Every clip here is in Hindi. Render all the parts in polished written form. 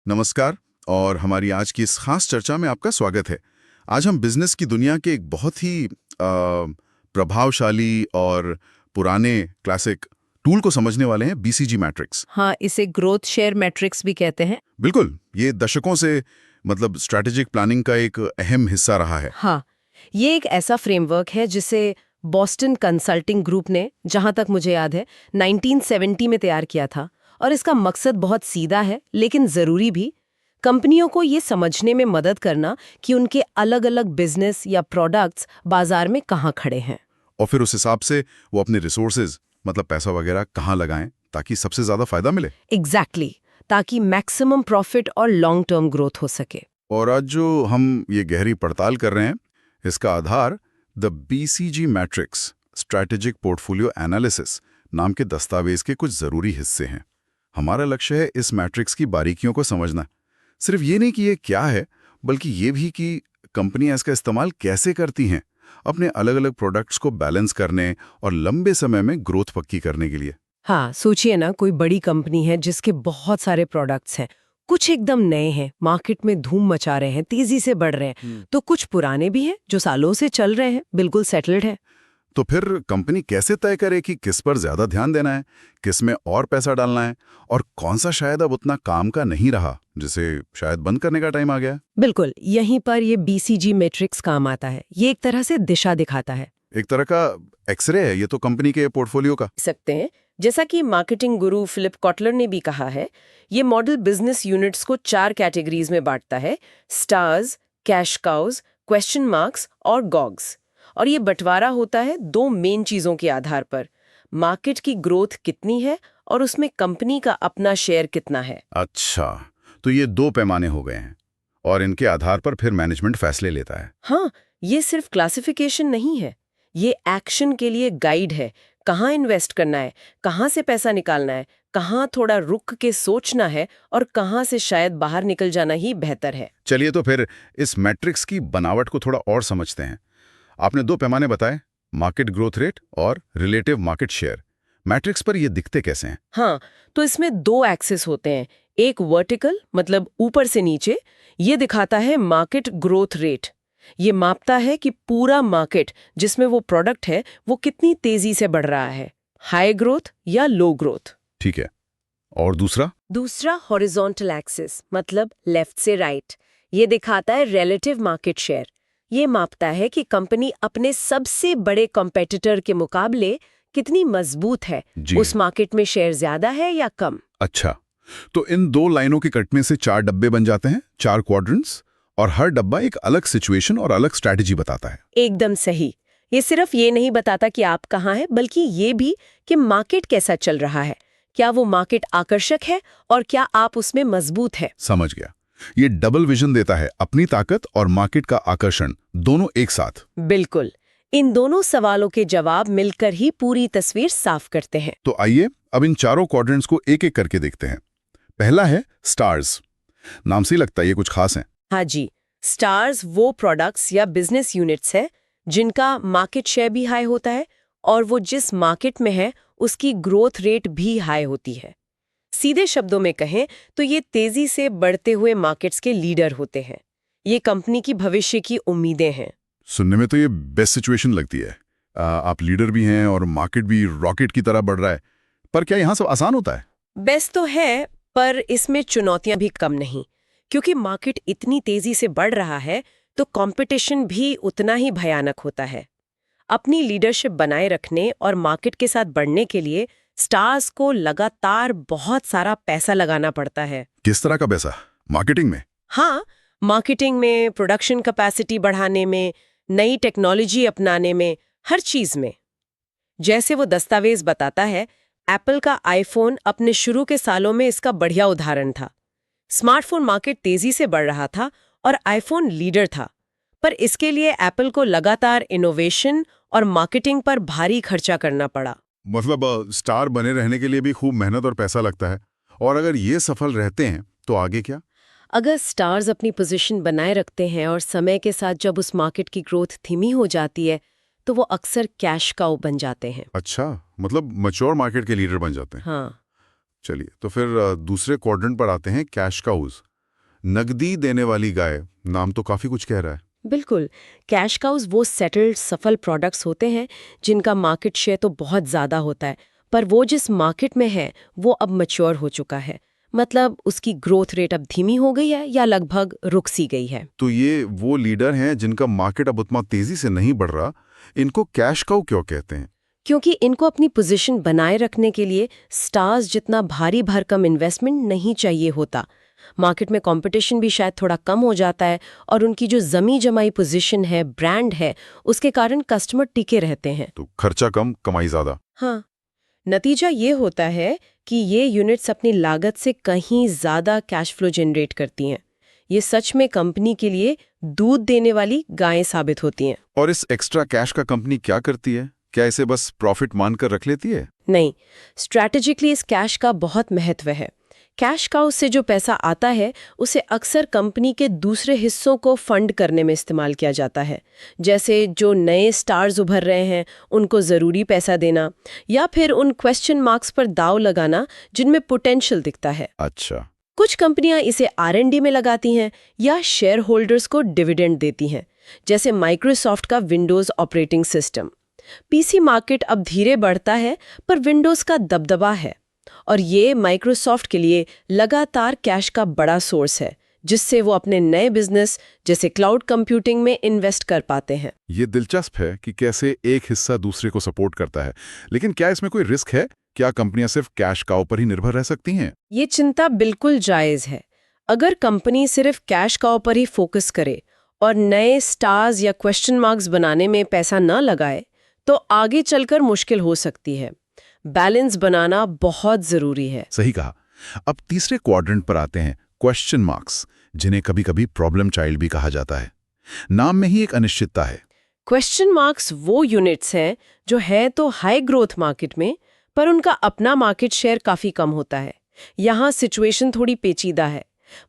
नमस्कार और हमारी आज की इस खास चर्चा में आपका स्वागत है। आज हम बिजनेस की दुनिया के एक बहुत ही प्रभावशाली और पुराने क्लासिक टूल को समझने वाले हैं, बीसीजी मैट्रिक्स। हाँ, इसे ग्रोथ शेयर मैट्रिक्स भी कहते हैं। बिल्कुल, ये दशकों से स्ट्रैटेजिक प्लानिंग का एक अहम हिस्सा रहा है। हाँ, ये एक ऐसा फ्रेमवर्क है जिसे बॉस्टन कंसल्टिंग ग्रुप ने, जहां तक मुझे याद है, 1970 में तैयार किया था। और इसका मकसद बहुत सीधा है, लेकिन जरूरी भी। कंपनियों को ये समझने में मदद करना कि उनके अलग-अलग बिजनेस या प्रोडक्ट्स बाजार में कहाँ खड़े हैं। और फिर उस हिसाब से वो अपने रिसोर्सेज पैसा वगैरह कहाँ लगाएं ताकि सबसे ज्यादा फायदा मिले। एग्जैक्टली, ताकि मैक्सिमम प्रॉफिट और लॉन्ग टर्म ग्रोथ हो सके। और आज जो हम ये गहरी पड़ताल कर रहे हैं, इसका आधार the BCG matrix strategic portfolio analysis नाम के दस्तावेज के कुछ जरूरी हिस्से हैं। हमारा लक्ष्य है इस मैट्रिक्स की बारीकियों को समझना। सिर्फ ये नहीं कि ये क्या है, बल्कि ये भी कि कंपनियां इसका इस्तेमाल कैसे करती हैं अपने अलग अलग प्रोडक्ट्स को बैलेंस करने और लंबे समय में ग्रोथ पक्की करने के लिए। हाँ, सोचिए ना, कोई बड़ी कंपनी है जिसके बहुत सारे प्रोडक्ट्स हैं। कुछ एकदम नए हैं, मार्केट में धूम मचा रहे हैं, तेजी से बढ़ रहे हैं। तो कुछ पुराने भी हैं जो सालों से चल रहे हैं, बिल्कुल सेटल्ड है। तो फिर कंपनी कैसे तय करे कि किस पर ज्यादा ध्यान देना है, किस में और पैसा डालना है, और कौन सा शायद अब उतना काम का नहीं रहा, जिसे शायद बंद करने का टाइम आ गया। बिल्कुल, यहीं पर ये बीसीजी मैट्रिक्स काम आता है। ये एक तरह से दिशा दिखाता है, एक तरह का एक्सरे है ये तो कंपनी के पोर्टफोलियो का। सकते हैं। जैसा कि मार्केटिंग गुरु फिलिप कॉटलर ने भी कहा है, ये मॉडल बिजनेस यूनिट्स को 4 कैटेगरीज में बांटता है: stars, cash cows, question marks और गॉग्स। और ये बंटवारा होता है 2 मेन चीजों के आधार पर: मार्केट की ग्रोथ कितनी है और उसमें कंपनी का अपना शेयर कितना है। अच्छा, तो ये 2 पैमाने हो गए हैं और इनके आधार पर फिर मैनेजमेंट फैसले लेता है। हाँ, ये सिर्फ क्लासिफिकेशन नहीं है, ये एक्शन के लिए गाइड है। कहाँ इन्वेस्ट करना है, कहाँ से पैसा निकालना है, कहाँ थोड़ा रुक के सोचना है और कहाँ से शायद बाहर निकल जाना ही बेहतर है। चलिए तो फिर इस मैट्रिक्स की बनावट को थोड़ा और समझते हैं। आपने 2 पैमाने बताए, मार्केट ग्रोथ रेट और रिलेटिव मार्केट शेयर। मैट्रिक्स पर ये दिखते कैसे हैं? हाँ, तो इसमें 2 एक्सिस होते हैं। एक वर्टिकल, मतलब ऊपर से नीचे, ये दिखाता है मार्केट ग्रोथ रेट। ये मापता है कि पूरा मार्केट जिसमें वो प्रोडक्ट है वो कितनी तेजी से बढ़ रहा है, हाई ग्रोथ या लो ग्रोथ। ठीक है। और दूसरा हॉरिजॉन्टल एक्सिस, मतलब लेफ्ट से राइट, ये दिखाता है रिलेटिव मार्केट शेयर। ये मापता है कि कंपनी अपने सबसे बड़े कॉम्पिटिटर के मुकाबले कितनी मजबूत है, उस मार्केट में शेयर ज्यादा है या कम। अच्छा, तो इन 2 लाइनों के कट में से 4 डब्बे बन जाते हैं, 4 क्वाड्रेंट्स, और हर डब्बा एक अलग सिचुएशन और अलग स्ट्रैटेजी बताता है। एकदम सही। ये सिर्फ ये नहीं बताता कि आप कहाँ हैं, बल्कि ये भी कि मार्केट कैसा चल रहा है। क्या वो मार्केट आकर्षक है और क्या आप उसमें मजबूत है। समझ गया। ये डबल विजन देता है, अपनी ताकत और मार्केट का आकर्षण दोनों एक साथ। बिल्कुल, इन दोनों सवालों के जवाब मिलकर ही पूरी तस्वीर साफ करते हैं। तो आइए अब इन चारों क्वाड्रेंट्स को एक एक करके देखते हैं। पहला है स्टार्स। नाम से ही लगता है ये कुछ खास है। हाँ जी, स्टार्स वो प्रोडक्ट्स या बिजनेस यूनिट्स है जिनका मार्केट शेयर भी हाई होता है और वो जिस मार्केट में है उसकी ग्रोथ रेट भी हाई होती है। सीधे शब्दों में कहें तो ये तेजी से बढ़ते हुए मार्केट्स के लीडर होते हैं। ये कंपनी की भविष्य की उम्मीदें हैं। सुनने में तो ये बेस्ट सिचुएशन लगती है। आप लीडर भी हैं और मार्केट भी रॉकेट की तरह बढ़ रहा है। पर क्या यहाँ सब आसान होता है? बेस्ट तो है, पर इसमें चुनौतियां भी कम नहीं। क्योंकि मार्केट इतनी तेजी से बढ़ रहा है तो कंपटीशन भी उतना ही भयानक होता है। अपनी लीडरशिप बनाए रखने और मार्केट के साथ बढ़ने के लिए स्टार्स को लगातार बहुत सारा पैसा लगाना पड़ता है। किस तरह का पैसा? मार्केटिंग में? हाँ, मार्केटिंग में, प्रोडक्शन कैपेसिटी बढ़ाने में, नई टेक्नोलॉजी अपनाने में, हर चीज में। जैसे वो दस्तावेज बताता है, एप्पल का आईफोन अपने शुरू के सालों में इसका बढ़िया उदाहरण था। स्मार्टफोन मार्केट तेजी से बढ़ रहा था और आईफोन लीडर था, पर इसके लिए एप्पल को लगातार इनोवेशन और मार्केटिंग पर भारी खर्चा करना पड़ा। स्टार बने रहने के लिए भी खूब मेहनत और पैसा लगता है। और अगर ये सफल रहते हैं तो आगे क्या? अगर स्टार्स अपनी पोजीशन बनाए रखते हैं और समय के साथ जब उस मार्केट की ग्रोथ धीमी हो जाती है तो वो अक्सर कैश काउ बन जाते हैं। अच्छा, मैच्योर मार्केट के लीडर बन जाते हैं। हाँ। चलिए तो फिर दूसरे क्वाड्रेंट पर आते हैं, कैश काउज। नकदी देने वाली गाय, नाम तो काफी कुछ कह रहा है। बिल्कुल। कैश काउज वो सेटल्ड सफल प्रोडक्ट्स होते हैं जिनका मार्केट शेयर तो बहुत ज़्यादा होता है, पर वो जिस मार्केट में है वो अब मैच्योर हो चुका है। मतलब उसकी ग्रोथ रेट अब धीमी हो गई है या लगभग रुक सी गई है। तो ये वो लीडर हैं जिनका मार्केट अब उतना तेजी से नहीं बढ़ रहा, इनको कैश काउ क्यों कहते हैं? क्योंकि इनको अपनी पोजीशन बनाए रखने के लिए स्टार्स जितना भारी भरकम इन्वेस्टमेंट नहीं चाहिए होता। मार्केट में कंपटीशन भी शायद थोड़ा कम हो जाता है और उनकी जो जमी जमाई पोजीशन है, ब्रांड है, उसके कारण कस्टमर टिके रहते हैं। तो खर्चा कम, कमाई ज्यादा। हाँ, नतीजा ये होता है कि ये यूनिट्स अपनी लागत से कहीं ज़्यादा कैश फ्लो जनरेट करती हैं। ये सच में कंपनी के लिए दूध देने वाली गायें साबित होती हैं। और इस एक्स्ट्रा कैश का कंपनी क्या करती है? क्या इसे बस प्रॉफिट मानकर रख लेती है? नहीं, स्ट्रैटेजिकली इस कैश का बहुत महत्व है। कैश काउ से जो पैसा आता है उसे अक्सर कंपनी के दूसरे हिस्सों को फंड करने में इस्तेमाल किया जाता है, जैसे जो नए स्टार्स उभर रहे हैं उनको ज़रूरी पैसा देना, या फिर उन क्वेश्चन मार्क्स पर दाव लगाना जिनमें पोटेंशियल दिखता है। अच्छा। कुछ कंपनियां इसे R&D में लगाती हैं या शेयर होल्डर्स को डिविडेंड देती हैं, जैसे माइक्रोसॉफ्ट का Windows operating system. PC market अब धीरे बढ़ता है, पर विंडोज़ का दबदबा है और ये माइक्रोसॉफ्ट के लिए लगातार कैश का बड़ा सोर्स है, जिससे वो अपने नए बिजनेस जैसे क्लाउड कंप्यूटिंग में इन्वेस्ट कर पाते हैं। ये दिलचस्प है कि कैसे एक हिस्सा दूसरे को सपोर्ट करता है, लेकिन क्या इसमें कोई रिस्क है? क्या कंपनियां सिर्फ कैश काउ पर ही निर्भर रह सकती हैं? ये चिंता बिल्कुल जायज़ है। अगर कंपनी सिर्फ कैश काउ पर ही फोकस करे और नए स्टार्स या क्वेश्चन मार्क्स बनाने में पैसा न लगाए, तो आगे चलकर मुश्किल हो सकती है। बैलेंस बनाना बहुत ज़रूरी है। सही कहा। अब तीसरे क्वाड्रेंट पर आते हैं, क्वेश्चन मार्क्स, जिन्हें कभी कभी प्रॉब्लम चाइल्ड भी कहा जाता है। नाम में ही एक अनिश्चितता है। क्वेश्चन मार्क्स वो यूनिट्स हैं जो है तो हाई ग्रोथ मार्केट में, पर उनका अपना मार्केट शेयर काफ़ी कम होता है। यहाँ सिचुएशन थोड़ी पेचीदा है।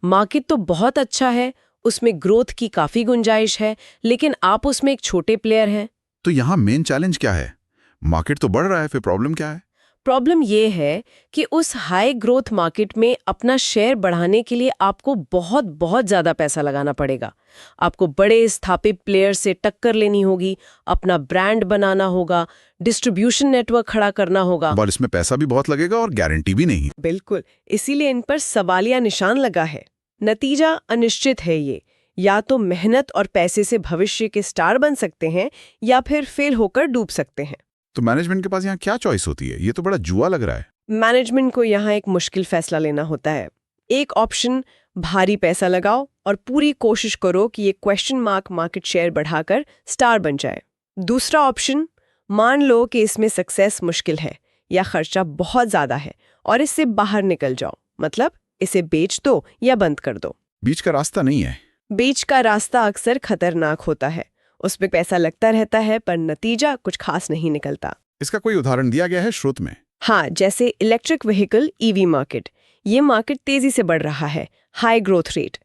मार्केट तो बहुत अच्छा है, उसमें ग्रोथ की काफ़ी गुंजाइश है, लेकिन आप उसमें एक छोटे प्लेयर हैं। तो यहाँ मेन चैलेंज क्या है? मार्केट तो बढ़ रहा है, फिर प्रॉब्लम क्या है? प्रॉब्लम ये है कि उस हाई ग्रोथ मार्केट में अपना शेयर बढ़ाने के लिए आपको बहुत बहुत ज़्यादा पैसा लगाना पड़ेगा। आपको बड़े स्थापित प्लेयर से टक्कर लेनी होगी, अपना ब्रांड बनाना होगा, डिस्ट्रीब्यूशन नेटवर्क खड़ा करना होगा। और इसमें पैसा भी बहुत लगेगा और गारंटी भी नहीं। बिल्कुल, इसीलिए इन पर सवालिया निशान लगा है। नतीजा अनिश्चित है ये। या तो मेहनत और पैसे से भविष्य के स्टार बन सकते हैं या फिर फेल होकर डूब सकते हैं। तो मैनेजमेंट के पास यहाँ क्या चॉइस होती है? ये तो बड़ा जुआ लग रहा है। मैनेजमेंट को यहाँ एक मुश्किल फैसला लेना होता है। एक ऑप्शन, भारी पैसा लगाओ और पूरी कोशिश करो कि ये क्वेश्चन मार्क मार्केट शेयर बढ़ाकर स्टार बन जाए। दूसरा ऑप्शन, मान लो कि इसमें सक्सेस मुश्किल है या खर्चा बहुत ज़्यादा है और इससे बाहर निकल जाओ, मतलब इसे बेच दो या बंद कर दो। बीच का रास्ता नहीं है। बीच का रास्ता अक्सर खतरनाक होता है। उसमें पैसा लगता रहता है पर नतीजा कुछ खास नहीं निकलता। इसका कोई उदाहरण दिया गया है स्रोत में? हाँ, जैसे इलेक्ट्रिक व्हीकल EV मार्केट। ये मार्केट तेजी से बढ़ रहा है, हाई ग्रोथ रेट।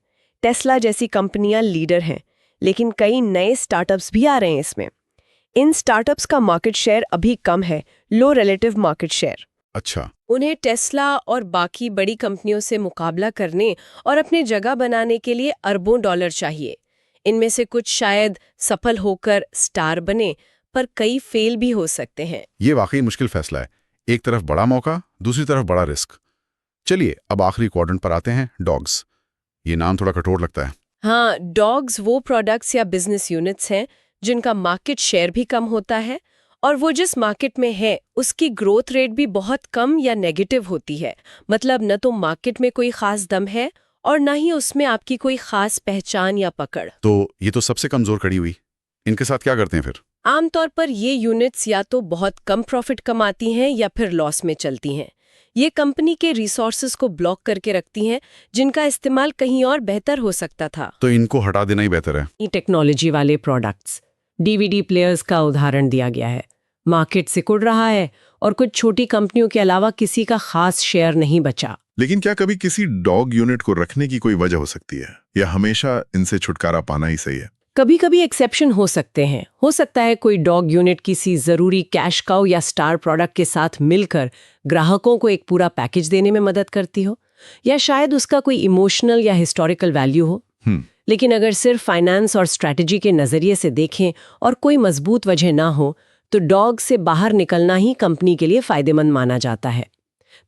टेस्ला जैसी कंपनियां लीडर हैं, लेकिन कई नए स्टार्टअप्स भी आ रहे हैं इसमें। इन स्टार्टअप्स का मार्केट शेयर अभी कम है, लो रिलेटिव मार्केट शेयर। अच्छा। उन्हें टेस्ला और बाकी बड़ी कंपनियों से मुकाबला करने और अपनी जगह बनाने के लिए अरबों डॉलर चाहिए। इनमें से कुछ शायद सफल होकर स्टार बने, पर कई फेल भी हो सकते हैं। ये वाकई मुश्किल फैसला है। एक तरफ बड़ा मौका, दूसरी तरफ बड़ा रिस्क। चलिए अब आखिरी क्वाड्रेंट पर आते हैं, डॉग्स। ये नाम थोड़ा कठोर लगता है। हाँ, डॉग्स वो प्रोडक्ट्स या बिजनेस यूनिट्स हैं जिनका मार्केट शेयर भी कम होता है और वो जिस मार्केट में है उसकी ग्रोथ रेट भी बहुत कम या नेगेटिव होती है। मतलब न तो मार्केट में कोई खास दम है और न ही उसमें आपकी कोई खास पहचान या पकड़। तो ये तो सबसे कमजोर कड़ी हुई। इनके साथ क्या करते हैं फिर? आमतौर पर ये यूनिट्स या तो बहुत कम प्रॉफिट कमाती हैं या फिर लॉस में चलती हैं। ये कंपनी के रिसोर्सेज को ब्लॉक करके रखती हैं, जिनका इस्तेमाल कहीं और बेहतर हो सकता था। तो इनको हटा देना ही बेहतर है। ये टेक्नोलॉजी वाले प्रोडक्ट्स, DVD प्लेयर्स का उदाहरण दिया गया है। मार्केट सिकुड़ रहा है और कुछ छोटी कंपनियों के अलावा किसी का खास शेयर नहीं बचा। लेकिन क्या कभी किसी डॉग यूनिट को रखने की कोई वजह हो सकती है, या हमेशा इनसे छुटकारा पाना ही सही है? कभी कभी एक्सेप्शन हो सकते हैं। हो सकता है कोई डॉग यूनिट किसी जरूरी कैश काउ या स्टार प्रोडक्ट के साथ मिलकर ग्राहकों को एक पूरा पैकेज देने में मदद करती हो। या शायद उसका कोई इमोशनल या हिस्टोरिकल वैल्यू हो। लेकिन अगर सिर्फ फाइनेंस और स्ट्रैटेजी के नजरिए से देखें और कोई मजबूत वजह ना हो तो डॉग से बाहर निकलना ही कंपनी के लिए फायदेमंद माना जाता है,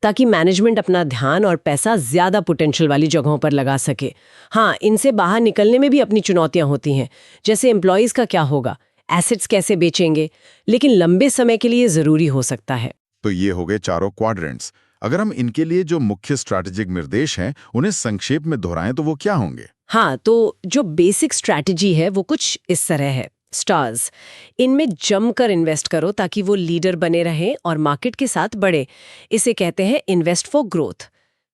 ताकि मैनेजमेंट अपना ध्यान और पैसा ज्यादा पोटेंशियल वाली जगहों पर लगा सके। हाँ, इनसे बाहर निकलने में भी अपनी चुनौतियां होती हैं, जैसे एम्प्लॉयज का क्या होगा, एसेट्स कैसे बेचेंगे, लेकिन लंबे समय के लिए जरूरी हो सकता है। तो ये हो गए चारों क्वाड्रेंट्स। अगर हम इनके लिए जो मुख्य स्ट्रैटेजिक निर्देश हैं उन्हें संक्षेप में दोहराएं तो वो क्या होंगे? हाँ, तो जो बेसिक स्ट्रैटेजी है वो कुछ इस तरह है। स्टार्स, इनमें जमकर इन्वेस्ट करो ताकि वो लीडर बने रहें और मार्केट के साथ बढ़े। इसे कहते हैं invest for growth.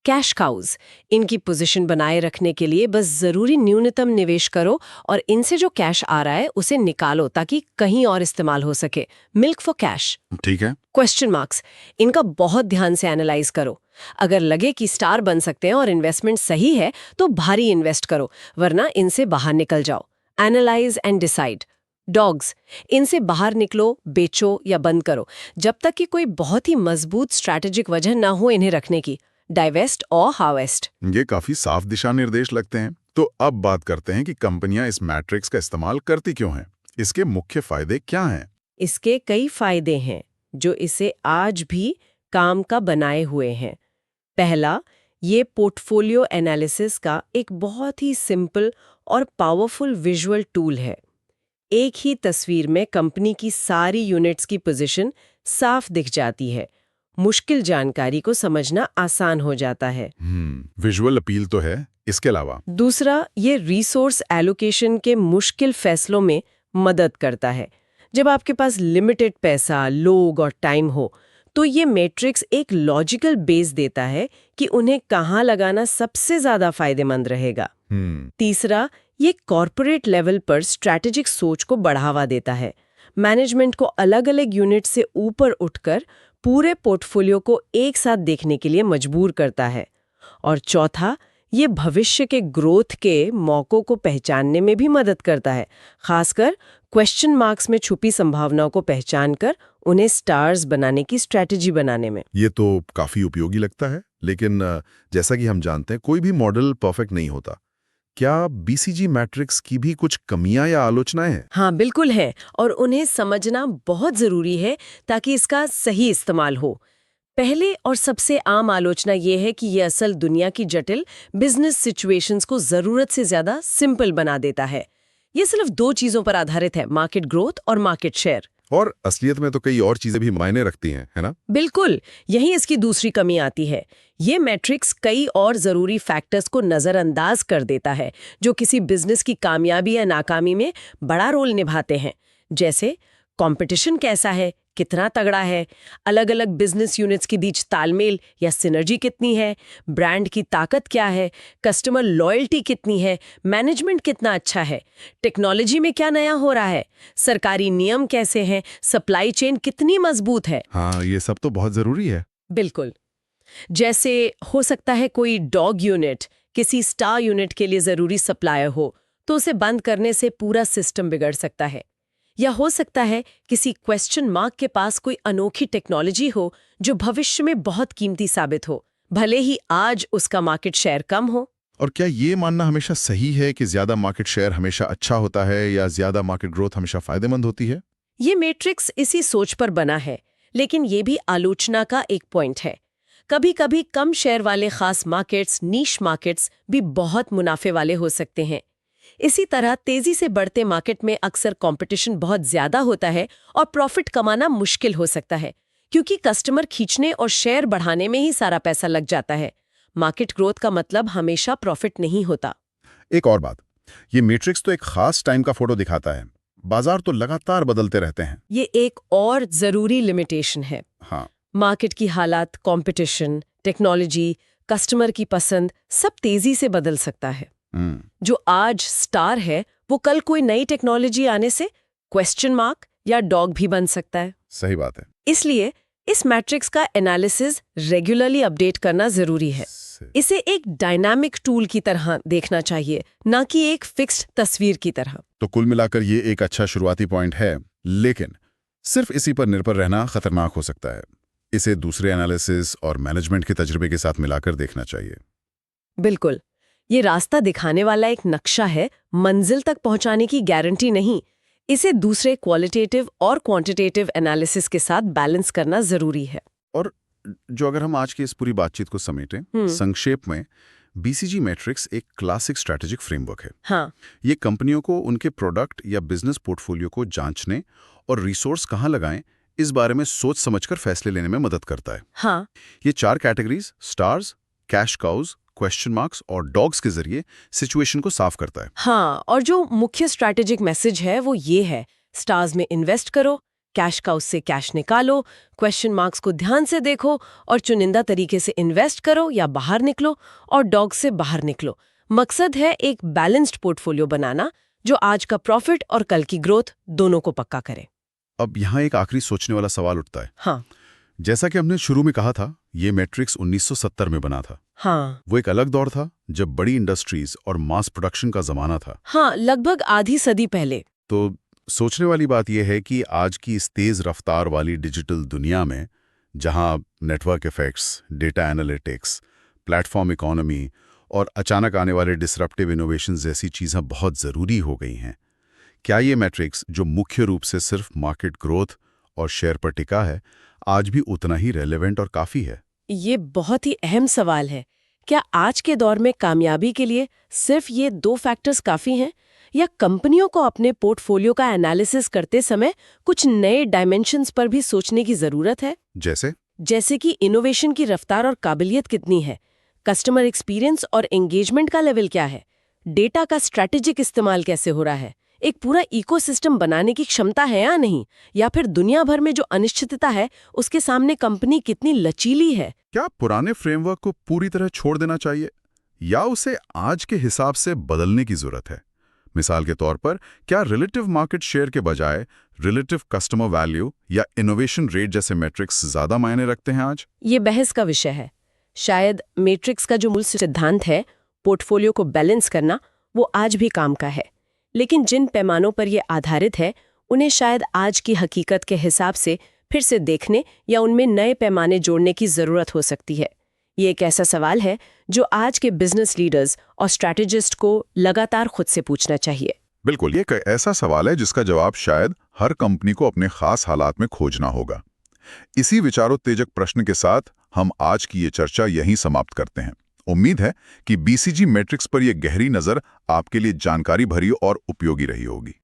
Cash cows, इनकी पोजीशन बनाए रखने के लिए बस जरूरी न्यूनतम निवेश करो और इनसे जो कैश आ रहा है उसे निकालो ताकि कहीं और इस्तेमाल हो सके। Milk for cash. ठीक है। क्वेश्चन मार्क्स, इनका बहुत ध्यान से एनालाइज करो। अगर लगे कि स्टार बन सकते हैं और इन्वेस्टमेंट सही है तो भारी इन्वेस्ट करो, वरना इनसे बाहर निकल जाओ। Analyse and decide. डॉग्स, इनसे बाहर निकलो, बेचो या बंद करो जब तक कि कोई बहुत ही मजबूत स्ट्रैटेजिक वजह ना हो इन्हें रखने की। डाइवेस्ट और हार्वेस्ट। ये काफी साफ दिशा निर्देश लगते हैं। तो अब बात करते हैं कि कंपनियां इस मैट्रिक्स का इस्तेमाल करती क्यों हैं? इसके मुख्य फायदे क्या हैं? इसके कई फायदे हैं जो इसे आज भी काम का बनाए हुए हैं। पहला, ये पोर्टफोलियो एनालिसिस का एक बहुत ही सिंपल और पावरफुल विजुअल टूल है। एक ही तस्वीर में कंपनी की सारी यूनिट्स की पोजीशन साफ दिख जाती है। मुश्किल जानकारी को समझना आसान हो जाता है। विजुअल अपील तो है। इसके अलावा दूसरा, ये रिसोर्स एलोकेशन के मुश्किल फैसलों में मदद करता है। जब आपके पास लिमिटेड पैसा, लोग और टाइम हो तो ये मैट्रिक्स एक लॉजिकल बेस देता है कि उन्हें कहाँ लगाना सबसे ज्यादा फायदेमंद रहेगा। तीसरा, ये कॉर्पोरेट लेवल पर स्ट्रैटेजिक सोच को बढ़ावा देता है। मैनेजमेंट को अलग अलग यूनिट से ऊपर उठकर पूरे पोर्टफोलियो को एक साथ देखने के लिए मजबूर करता है। और चौथा, ये भविष्य के ग्रोथ के मौकों को पहचानने में भी मदद करता है, खासकर क्वेश्चन मार्क्स में छुपी संभावनाओं को पहचानकर उन्हें स्टार्स बनाने की स्ट्रैटेजी बनाने में। ये तो काफी उपयोगी लगता है, लेकिन जैसा कि हम जानते हैं कोई भी मॉडल परफेक्ट नहीं होता। क्या बीसीजी मैट्रिक्स की भी कुछ कमियां या आलोचनाएं हैं? हाँ, बिल्कुल है, और उन्हें समझना बहुत जरूरी है ताकि इसका सही इस्तेमाल हो। पहले और सबसे आम आलोचना ये है कि ये असल दुनिया की जटिल बिजनेस सिचुएशंस को जरूरत से ज्यादा सिंपल बना देता है। ये सिर्फ दो चीजों पर आधारित है, मार्केट ग्रोथ और मार्केट शेयर। और असलियत में तो कई और चीजें भी मायने रखती हैं, है ना? बिल्कुल, यही इसकी दूसरी कमी आती है। ये मैट्रिक्स कई और जरूरी फैक्टर्स को नजरअंदाज कर देता है जो किसी बिजनेस की कामयाबी या नाकामी में बड़ा रोल निभाते हैं, जैसे कंपटीशन कैसा है, कितना तगड़ा है, अलग अलग बिजनेस यूनिट्स के बीच तालमेल या सिनर्जी कितनी है, ब्रांड की ताकत क्या है, कस्टमर लॉयल्टी कितनी है, मैनेजमेंट कितना अच्छा है, टेक्नोलॉजी में क्या नया हो रहा है, सरकारी नियम कैसे हैं, सप्लाई चेन कितनी मजबूत है। हाँ, ये सब तो बहुत जरूरी है। बिल्कुल। जैसे हो सकता है कोई डॉग यूनिट किसी स्टार यूनिट के लिए जरूरी सप्लायर हो तो उसे बंद करने से पूरा सिस्टम बिगड़ सकता है। या हो सकता है किसी क्वेश्चन मार्क के पास कोई अनोखी टेक्नोलॉजी हो जो भविष्य में बहुत कीमती साबित हो, भले ही आज उसका मार्केट शेयर कम हो। और क्या ये मानना हमेशा सही है कि ज्यादा मार्केट शेयर हमेशा अच्छा होता है या ज्यादा मार्केट ग्रोथ हमेशा फायदेमंद होती है? ये मैट्रिक्स इसी सोच पर बना है, लेकिन ये भी आलोचना का एक पॉइंट है। कभी कभी कम शेयर वाले खास मार्केट्स, नीश मार्केट्स भी बहुत मुनाफे वाले हो सकते हैं। इसी तरह तेजी से बढ़ते मार्केट में अक्सर कंपटीशन बहुत ज्यादा होता है और प्रॉफिट कमाना मुश्किल हो सकता है, क्योंकि कस्टमर खींचने और शेयर बढ़ाने में ही सारा पैसा लग जाता है। मार्केट ग्रोथ का मतलब हमेशा प्रॉफिट नहीं होता। एक और बात, ये मैट्रिक्स तो एक खास टाइम का फोटो दिखाता है, बाजार तो लगातार बदलते रहते हैं। ये एक और जरूरी लिमिटेशन है। हाँ, मार्केट की हालात, कंपटीशन, टेक्नोलॉजी, कस्टमर की पसंद सब तेजी से बदल सकता है। जो आज स्टार है वो कल कोई नई टेक्नोलॉजी आने से क्वेश्चन मार्क या डॉग भी बन सकता है। सही बात है। इसलिए इस मैट्रिक्स का एनालिसिस रेगुलरली अपडेट करना जरूरी है। इसे एक डायनामिक टूल की तरह देखना चाहिए, ना कि एक फिक्स्ड तस्वीर की तरह। तो कुल मिलाकर ये एक अच्छा शुरुआती पॉइंट है, लेकिन सिर्फ इसी पर निर्भर रहना खतरनाक हो सकता है। इसे दूसरे एनालिसिस और मैनेजमेंट के तजुर्बे के साथ मिलाकर देखना चाहिए। बिल्कुल। ये रास्ता दिखाने वाला एक नक्शा है, मंजिल तक पहुंचाने की गारंटी नहीं। इसे दूसरे क्वालिटेटिव और क्वांटिटेटिव एनालिसिस के साथ बैलेंस करना जरूरी है। और जो अगर हम आज की इस पूरी बातचीत को समेटें, संक्षेप में बीसीजी मैट्रिक्स एक क्लासिक स्ट्रैटेजिक फ्रेमवर्क है। हाँ, ये कंपनियों को उनके प्रोडक्ट या बिजनेस पोर्टफोलियो को जांचने और रिसोर्स कहाँ लगाएं, इस बारे में सोच समझकर फैसले लेने में मदद करता है। हाँ, ये 4 categories stars, cash cows, question marks और डॉग्स के जरिए सिचुएशन को साफ करता है। हाँ। और जो मुख्य स्ट्रैटेजिक मैसेज है वो ये है, स्टार्स में इन्वेस्ट करो, कैश का उससे कैश निकालो, क्वेश्चन मार्क्स को ध्यान से देखो और चुनिंदा तरीके से इन्वेस्ट करो या बाहर निकलो, और डॉग से बाहर निकलो। मकसद है एक बैलेंस्ड पोर्टफोलियो बनाना जो आज का प्रॉफिट और कल की ग्रोथ दोनों को पक्का करे। अब यहाँ एक आखिरी सोचने वाला सवाल उठता है। हाँ, जैसा कि हमने शुरू में कहा था, ये मैट्रिक्स 1970 में बना था। हाँ, वो एक अलग दौर था जब बड़ी इंडस्ट्रीज और मास प्रोडक्शन का जमाना था। हाँ, लगभग आधी सदी पहले। तो सोचने वाली बात यह है कि आज की इस तेज रफ्तार वाली डिजिटल दुनिया में, जहां network effects, data analytics, platform economy और अचानक आने वाले डिसरप्टिव इनोवेशन जैसी चीज़ें बहुत ज़रूरी हो गई हैं, क्या ये मैट्रिक्स जो मुख्य रूप से सिर्फ मार्केट ग्रोथ और शेयर पर टिका है, आज भी उतना ही रेलेवेंट और काफ़ी है? ये बहुत ही अहम सवाल है। क्या आज के दौर में कामयाबी के लिए सिर्फ ये 2 फैक्टर्स काफ़ी हैं, या कंपनियों को अपने पोर्टफोलियो का एनालिसिस करते समय कुछ नए डायमेंशंस पर भी सोचने की ज़रूरत है? जैसे कि इनोवेशन की रफ्तार और काबिलियत कितनी है, कस्टमर एक्सपीरियंस और एंगेजमेंट का लेवल क्या है, डेटा का स्ट्रैटेजिक इस्तेमाल कैसे हो रहा है, एक पूरा इकोसिस्टम बनाने की क्षमता है या नहीं, या फिर दुनिया भर में जो अनिश्चितता है उसके सामने कंपनी कितनी लचीली है। क्या पुराने फ्रेमवर्क को पूरी तरह छोड़ देना चाहिए या उसे आज के हिसाब से बदलने की जरूरत है? मिसाल के तौर पर, क्या रिलेटिव मार्केट शेयर के बजाय रिलेटिव कस्टमर वैल्यू या इनोवेशन रेट जैसे मैट्रिक्स ज्यादा मायने रखते हैं आज? ये बहस का विषय है। शायद मैट्रिक्स का जो मूल सिद्धांत है, पोर्टफोलियो को बैलेंस करना, वो आज भी काम का है। लेकिन जिन पैमानों पर ये आधारित है, उन्हें शायद आज की हकीकत के हिसाब से फिर से देखने या उनमें नए पैमाने जोड़ने की ज़रूरत हो सकती है। ये एक ऐसा सवाल है जो आज के बिजनेस लीडर्स और स्ट्रैटेजिस्ट को लगातार खुद से पूछना चाहिए। बिल्कुल, ये एक ऐसा सवाल है जिसका जवाब शायद हर कंपनी को अपने खास हालात में खोजना होगा। इसी विचारोत्तेजक प्रश्न के साथ हम आज की ये चर्चा यहीं समाप्त करते हैं। उम्मीद है कि बीसीजी मैट्रिक्स पर यह गहरी नज़र आपके लिए जानकारी भरी और उपयोगी रही होगी।